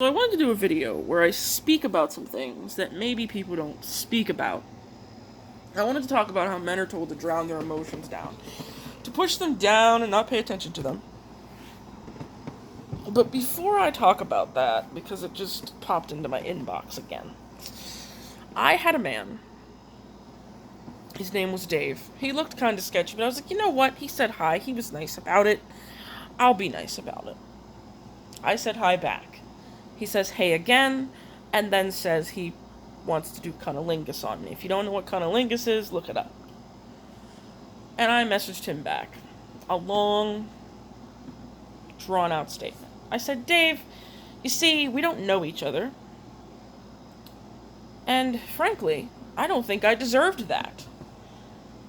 So I wanted to do a video where I speak about some things that maybe people don't speak about. I wanted to talk about how men are told to drown their emotions down, to push them down and not pay attention to them. But before I talk about that, because it just popped into my inbox again, I had a man. His name was Dave. He looked kind of sketchy, but I was like, you know what? He said hi. He was nice about it. I'll be nice about it. I said hi back. He says hey again, and then says he wants to do cunnilingus on me. If you don't know what cunnilingus is, look it up. And I messaged him back. A long, drawn out statement. I said, Dave, you see, we don't know each other. And frankly, I don't think I deserved that.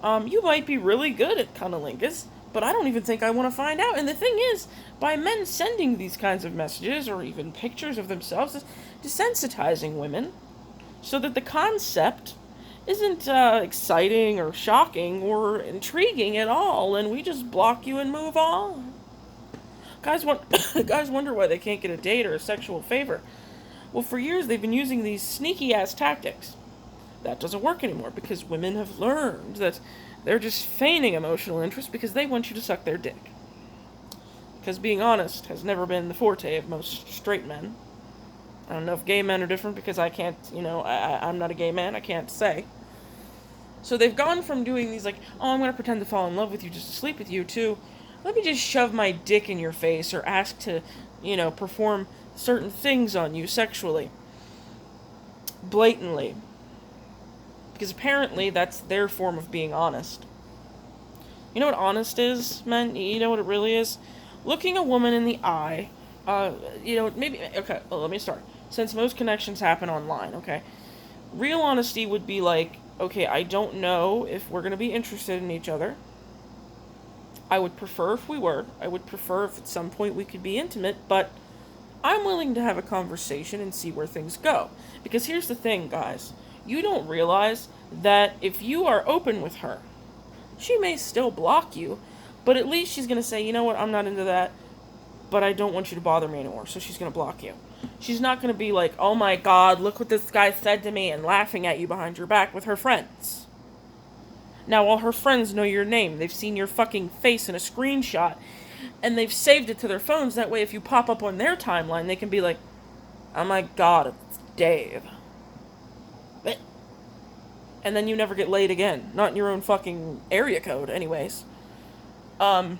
You might be really good at cunnilingus, but I don't even think I want to find out. And the thing is, by men sending these kinds of messages, or even pictures of themselves, is desensitizing women, so that the concept isn't exciting or shocking or intriguing at all, and we just block you and move on. Guys wonder why they can't get a date or a sexual favor. Well, for years they've been using these sneaky-ass tactics. That doesn't work anymore because women have learned that they're just feigning emotional interest because they want you to suck their dick. Because being honest has never been the forte of most straight men. I don't know if gay men are different because I can't, I'm not a gay man, I can't say. So they've gone from doing these I'm going to pretend to fall in love with you just to sleep with you, to let me just shove my dick in your face or ask to, perform certain things on you sexually. Blatantly. Because apparently that's their form of being honest. You know what honest is, men? You know what it really is? Looking a woman in the eye, okay, well, let me start. Since most connections happen online, okay? Real honesty would be okay, I don't know if we're going to be interested in each other. I would prefer if we were. I would prefer if at some point we could be intimate, but I'm willing to have a conversation and see where things go. Because here's the thing, guys. You don't realize that if you are open with her, she may still block you, but at least she's going to say, you know what, I'm not into that, but I don't want you to bother me anymore, so she's going to block you. She's not going to be like, oh my god, look what this guy said to me, and laughing at you behind your back with her friends. Now, all her friends know your name. They've seen your fucking face in a screenshot, and they've saved it to their phones. That way, if you pop up on their timeline, they can be like, oh my god, it's Dave. And then you never get laid again. Not in your own fucking area code, anyways. Why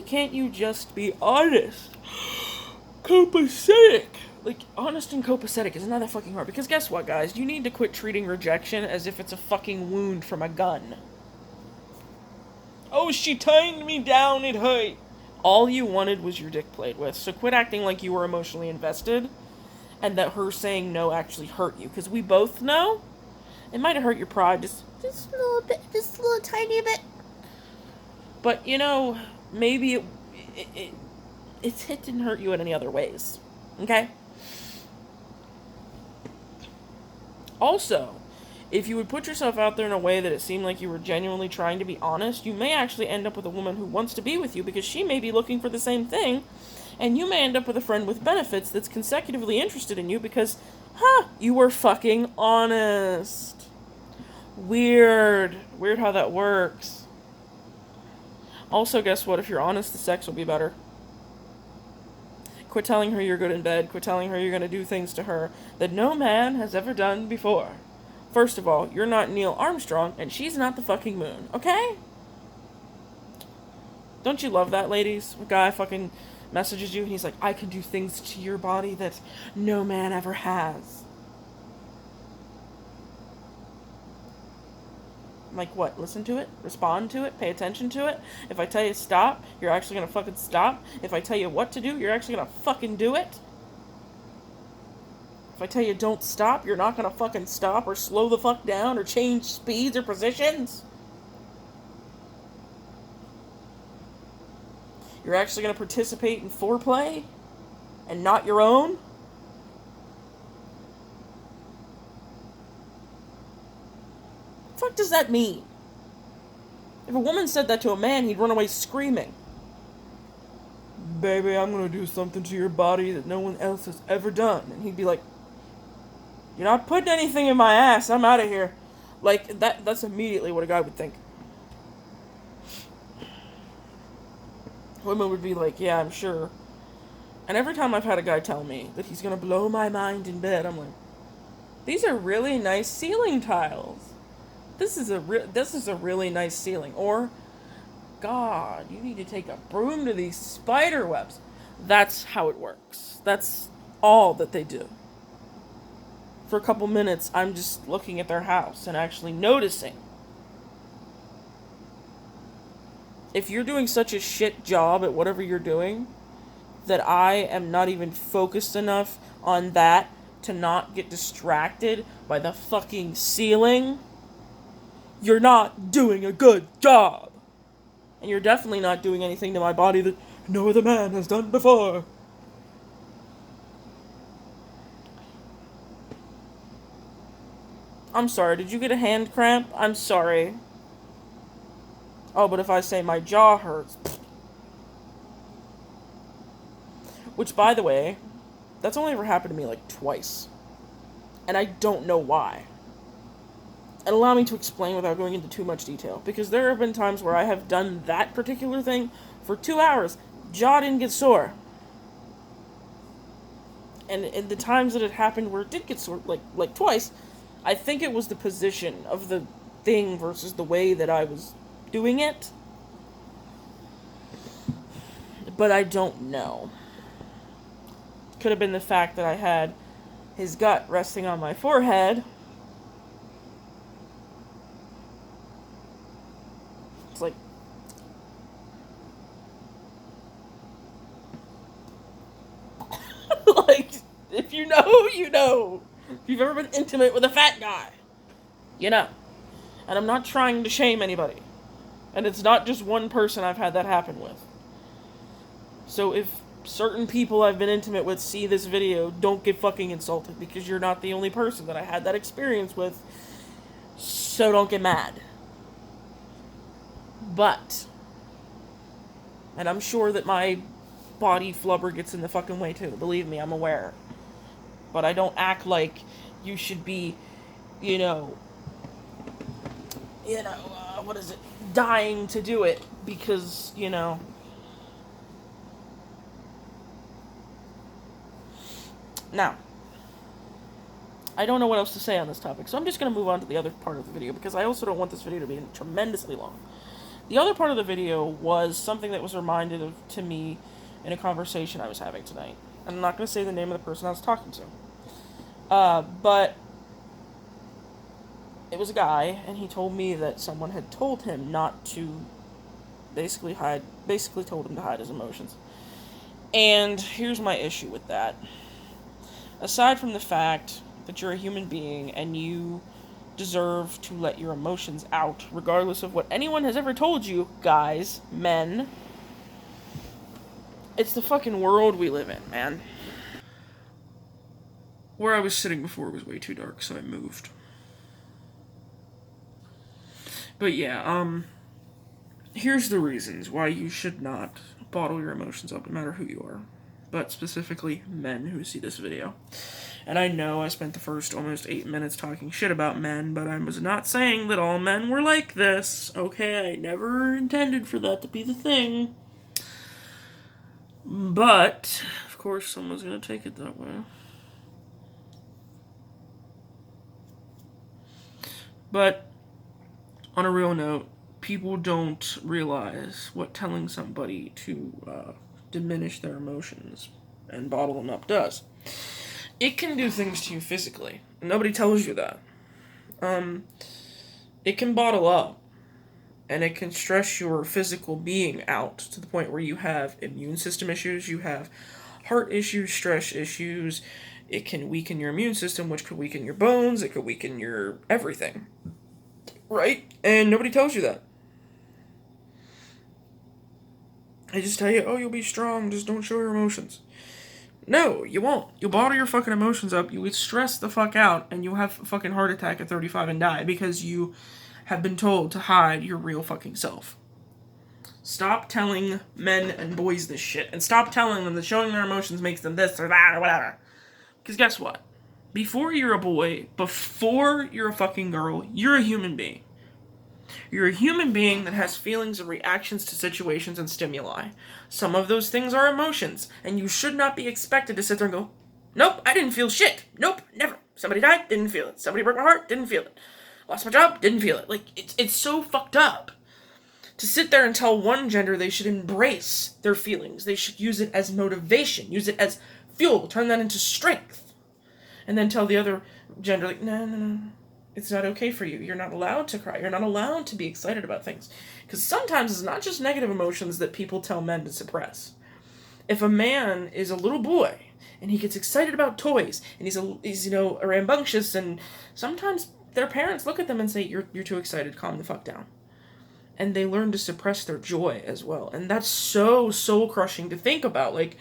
can't you just be honest? Copacetic. Honest and copacetic is not that fucking hard. Because guess what, guys? You need to quit treating rejection as if it's a fucking wound from a gun. Oh, she tied me down, it hurt. All you wanted was your dick played with. So quit acting like you were emotionally invested, and that her saying no actually hurt you. Because we both know it might have hurt your pride just a little bit, just a little tiny bit. But, maybe it didn't hurt you in any other ways. Okay? Also, if you would put yourself out there in a way that it seemed like you were genuinely trying to be honest, you may actually end up with a woman who wants to be with you because she may be looking for the same thing, and you may end up with a friend with benefits that's consecutively interested in you because, you were fucking honest. Weird how that works. Also, guess what? If you're honest, the sex will be better. Quit telling her you're good in bed. Quit telling her you're going to do things to her that no man has ever done before. First of all, you're not Neil Armstrong, and she's not the fucking moon, okay? Don't you love that, ladies? A guy fucking messages you, and he's like, I can do things to your body that no man ever has. Like what? Listen to it? Respond to it? Pay attention to it? If I tell you stop, you're actually gonna fucking stop? If I tell you what to do, you're actually gonna fucking do it? If I tell you don't stop, you're not gonna fucking stop or slow the fuck down or change speeds or positions? You're actually gonna participate in foreplay? And not your own? What the fuck does that mean? If a woman said that to a man, he'd run away screaming. baby, I'm gonna do something to your body that no one else has ever done. And he'd be like, you're not putting anything in my ass, I'm out of here. Like, that's immediately what a guy would think. Women would be like, yeah, I'm sure. And every time I've had a guy tell me that he's gonna blow my mind in bed, I'm like, these are really nice ceiling tiles. This is a really nice ceiling. Or, God, you need to take a broom to these spider webs. That's how it works. That's all that they do. For a couple minutes, I'm just looking at their house and actually noticing. If you're doing such a shit job at whatever you're doing, that I am not even focused enough on that to not get distracted by the fucking ceiling, you're not doing a good job. And you're definitely not doing anything to my body that no other man has done before. I'm sorry, did you get a hand cramp? I'm sorry. Oh, but if I say my jaw hurts. Which, by the way, that's only ever happened to me like twice. And I don't know why. And allow me to explain without going into too much detail. Because there have been times where I have done that particular thing for 2 hours. Jaw didn't get sore. And in the times that it happened where it did get sore, like twice, I think it was the position of the thing versus the way that I was doing it. But I don't know. Could have been the fact that I had his gut resting on my forehead. It's like, like, if you know, you know. If you've ever been intimate with a fat guy, you know. And I'm not trying to shame anybody. And it's not just one person I've had that happen with. So if certain people I've been intimate with see this video, don't get fucking insulted, because you're not the only person that I had that experience with. So don't get mad. But, and I'm sure that my body flubber gets in the fucking way too. Believe me, I'm aware. But I don't act like you should be, what is it? Dying to do it because, Now, I don't know what else to say on this topic, so I'm just going to move on to the other part of the video, because I also don't want this video to be tremendously long. The other part of the video was something that was reminded to me in a conversation I was having tonight. I'm not going to say the name of the person I was talking to. But it was a guy, and he told me that someone had told him not to basically told him to hide his emotions. And here's my issue with that. Aside from the fact that you're a human being and you deserve to let your emotions out, regardless of what anyone has ever told you, guys, men, it's the fucking world we live in, man. Where I was sitting before was way too dark, so I moved. But yeah, here's the reasons why you should not bottle your emotions up, no matter who you are. But specifically men who see this video. And I know I spent the first almost 8 minutes talking shit about men, but I was not saying that all men were like this. Okay, I never intended for that to be the thing. But, of course, someone's gonna take it that way. But, on a real note, people don't realize what telling somebody to diminish their emotions and bottle them up does. It can do things to you physically. Nobody tells you that. It can bottle up, and it can stress your physical being out to the point where you have immune system issues, you have heart issues, stress issues. It can weaken your immune system, which could weaken your bones, it could weaken your everything. Right? And nobody tells you that. They just tell you, oh, you'll be strong, just don't show your emotions. No, you won't. You'll bottle your fucking emotions up, you get stressed the fuck out, and you'll have a fucking heart attack at 35 and die because you have been told to hide your real fucking self. Stop telling men and boys this shit. And stop telling them that showing their emotions makes them this or that or whatever. Because guess what? Before you're a boy, before you're a fucking girl, you're a human being. You're a human being that has feelings and reactions to situations and stimuli. Some of those things are emotions, and you should not be expected to sit there and go, nope, I didn't feel shit. Nope, never. Somebody died, didn't feel it. Somebody broke my heart, didn't feel it. Lost my job, didn't feel it. Like, it's so fucked up. To sit there and tell one gender they should embrace their feelings. They should use it as motivation, use it as fuel, turn that into strength. And then tell the other gender, like, no. It's not okay for you. You're not allowed to cry. You're not allowed to be excited about things. Because sometimes it's not just negative emotions that people tell men to suppress. If a man is a little boy and he gets excited about toys and he's rambunctious, and sometimes their parents look at them and say, you're too excited, calm the fuck down. And they learn to suppress their joy as well. And that's so soul crushing to think about. Like,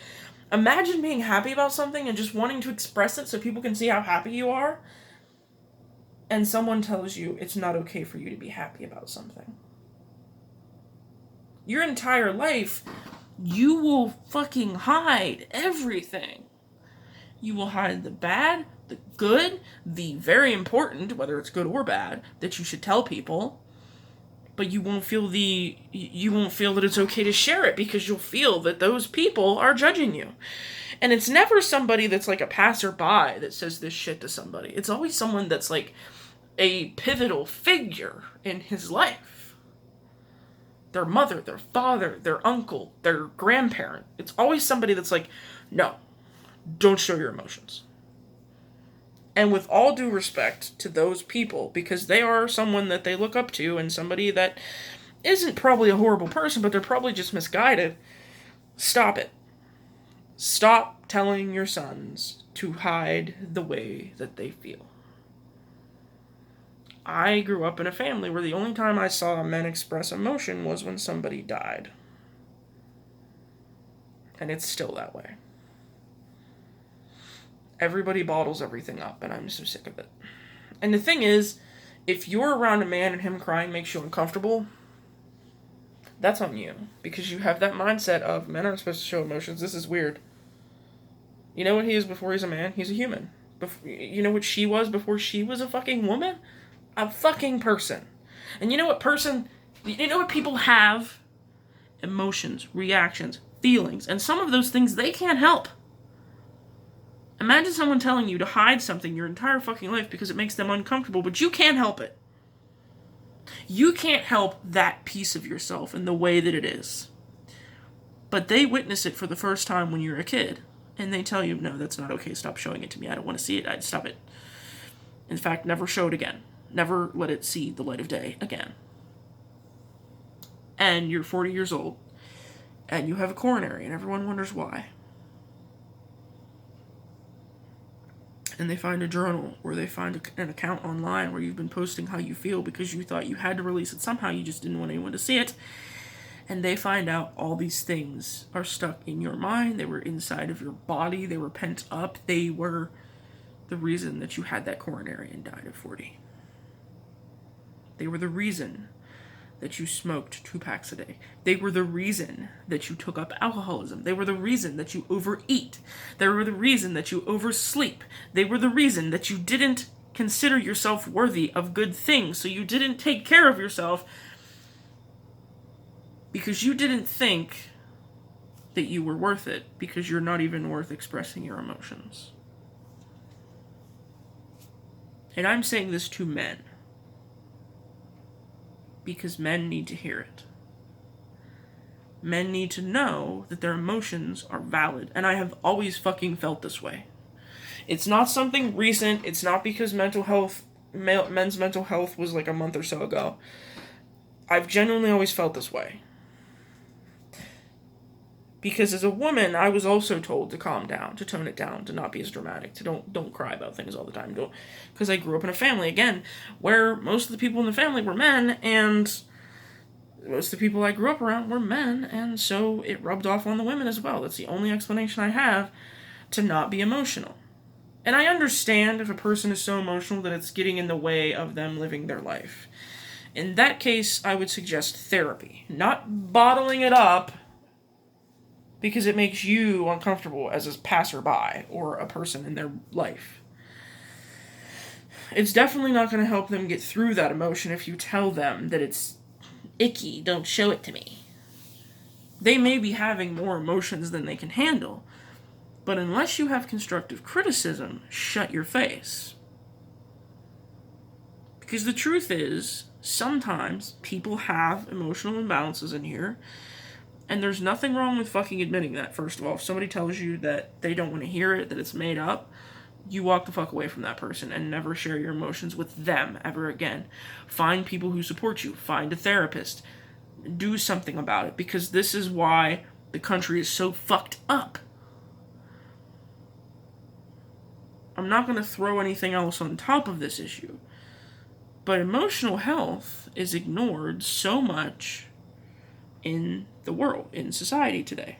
imagine being happy about something and just wanting to express it so people can see how happy you are. And someone tells you it's not okay for you to be happy about something. Your entire life, you will fucking hide everything. You will hide the bad, the good, the very important, whether it's good or bad, that you should tell people. But you won't feel that it's okay to share it, because you'll feel that those people are judging you. And it's never somebody that's like a passerby that says this shit to somebody. It's always someone that's like a pivotal figure in his life. Their mother, their father, their uncle, their grandparent. It's always somebody that's like, no, don't show your emotions. And with all due respect to those people, because they are someone that they look up to and somebody that isn't probably a horrible person, but they're probably just misguided, stop it. Stop telling your sons to hide the way that they feel. I grew up in a family where the only time I saw men express emotion was when somebody died. And it's still that way. Everybody bottles everything up, and I'm so sick of it. And the thing is, if you're around a man and him crying makes you uncomfortable, that's on you. Because you have that mindset of, men aren't supposed to show emotions, this is weird. You know what he is before he's a man? He's a human. You know what she was before she was a fucking woman? A fucking person. And you know what people have? Emotions, reactions, feelings. And some of those things they can't help. Imagine someone telling you to hide something your entire fucking life because it makes them uncomfortable, but you can't help it. You can't help that piece of yourself in the way that it is. But they witness it for the first time when you're a kid. And they tell you, no, that's not okay. Stop showing it to me. I don't want to see it. I'd stop it. In fact, never show it again. Never let it see the light of day again. And you're 40 years old. And you have a coronary. And everyone wonders why. And they find a journal. Or they find an account online where you've been posting how you feel because you thought you had to release it somehow. You just didn't want anyone to see it. And they find out all these things are stuck in your mind. They were inside of your body. They were pent up. They were the reason that you had that coronary and died at 40. They were the reason that you smoked 2 packs a day. They were the reason that you took up alcoholism. They were the reason that you overeat. They were the reason that you oversleep. They were the reason that you didn't consider yourself worthy of good things. So you didn't take care of yourself because you didn't think that you were worth it, because you're not even worth expressing your emotions. And I'm saying this to men, because men need to hear it. Men need to know that their emotions are valid, and I have always fucking felt this way. It's not something recent. It's not because men's mental health was like a month or so ago. I've genuinely always felt this way. Because as a woman, I was also told to calm down, to tone it down, to not be as dramatic, to don't cry about things all the time. Because I grew up in a family, again, where most of the people in the family were men, and most of the people I grew up around were men, and so it rubbed off on the women as well. That's the only explanation I have to not be emotional. And I understand if a person is so emotional that it's getting in the way of them living their life. In that case, I would suggest therapy. Not bottling it up because it makes you uncomfortable as a passerby or a person in their life. It's definitely not going to help them get through that emotion if you tell them that it's icky, don't show it to me. They may be having more emotions than they can handle, but unless you have constructive criticism, shut your face. Because the truth is, sometimes people have emotional imbalances in here, and there's nothing wrong with fucking admitting that, first of all. If somebody tells you that they don't want to hear it, that it's made up, you walk the fuck away from that person and never share your emotions with them ever again. Find people who support you. Find a therapist. Do something about it, because this is why the country is so fucked up. I'm not going to throw anything else on top of this issue, but emotional health is ignored so much in the world, in society today.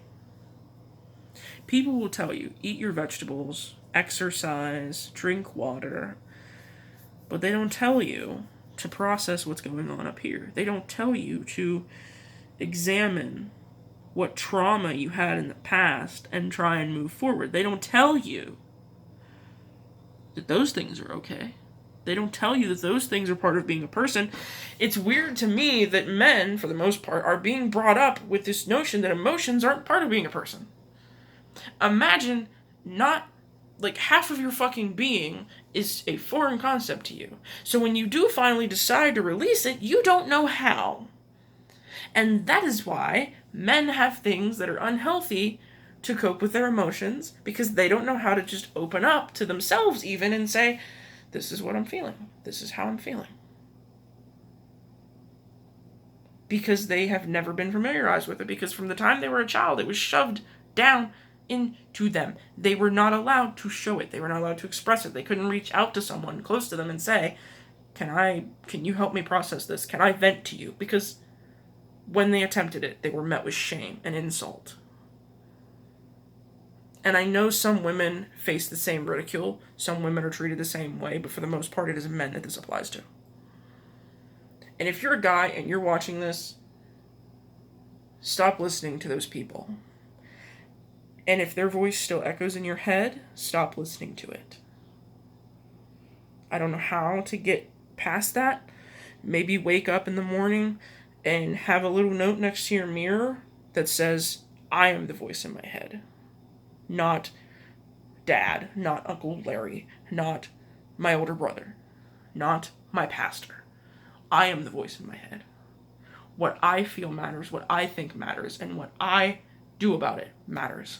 People will tell you, eat your vegetables, exercise, drink water, but they don't tell you to process what's going on up here. They don't tell you to examine what trauma you had in the past and try and move forward. They don't tell you that those things are okay. They don't tell you that those things are part of being a person. It's weird to me that men, for the most part, are being brought up with this notion that emotions aren't part of being a person. Imagine not, like, half of your fucking being is a foreign concept to you. So when you do finally decide to release it, you don't know how. And that is why men have things that are unhealthy to cope with their emotions, because they don't know how to just open up to themselves even and say, this is what I'm feeling. This is how I'm feeling. Because they have never been familiarized with it, because from the time they were a child, it was shoved down into them. They were not allowed to show it. They were not allowed to express it. They couldn't reach out to someone close to them and say, can you help me process this? Can I vent to you? Because when they attempted it, they were met with shame and insult. And I know some women face the same ridicule. Some women are treated the same way, but for the most part, it is men that this applies to. And if you're a guy and you're watching this, stop listening to those people. And if their voice still echoes in your head, stop listening to it. I don't know how to get past that. Maybe wake up in the morning and have a little note next to your mirror that says, I am the voice in my head. Not Dad, not Uncle Larry, not my older brother, not my pastor. I am the voice in my head. What I feel matters, what I think matters, and what I do about it matters.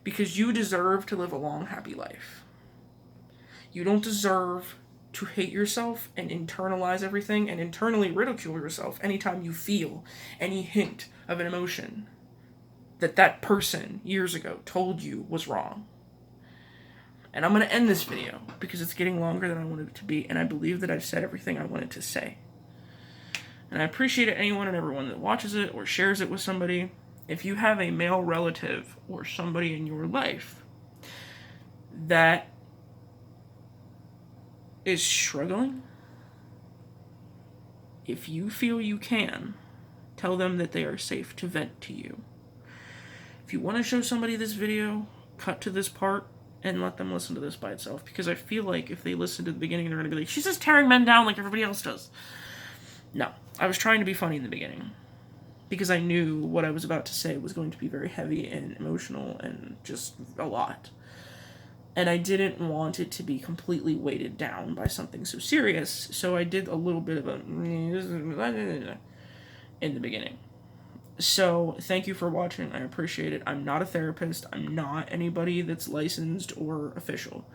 Because you deserve to live a long, happy life. You don't deserve to hate yourself and internalize everything and internally ridicule yourself anytime you feel any hint of an emotion that person years ago told you was wrong. And I'm going to end this video because it's getting longer than I wanted it to be, and I believe that I've said everything I wanted to say. And I appreciate anyone and everyone that watches it or shares it with somebody. If you have a male relative or somebody in your life that is struggling, if you feel you can, tell them that they are safe to vent to you. If you want to show somebody this video, cut to this part and let them listen to this by itself, because I feel like if they listen to the beginning, they're going to be like, she's just tearing men down like everybody else does. No, I was trying to be funny in the beginning, because I knew what I was about to say was going to be very heavy and emotional and just a lot. And I didn't want it to be completely weighted down by something so serious, so I did a little bit of a in the beginning. So, thank you for watching. I appreciate it. I'm not a therapist. I'm not anybody that's licensed or official.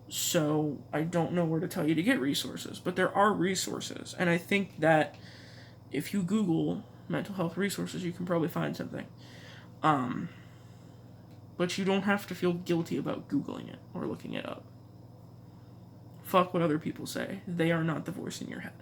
So, I don't know where to tell you to get resources. But there are resources. And I think that if you Google mental health resources, you can probably find something. But you don't have to feel guilty about Googling it or looking it up. Fuck what other people say. They are not the voice in your head.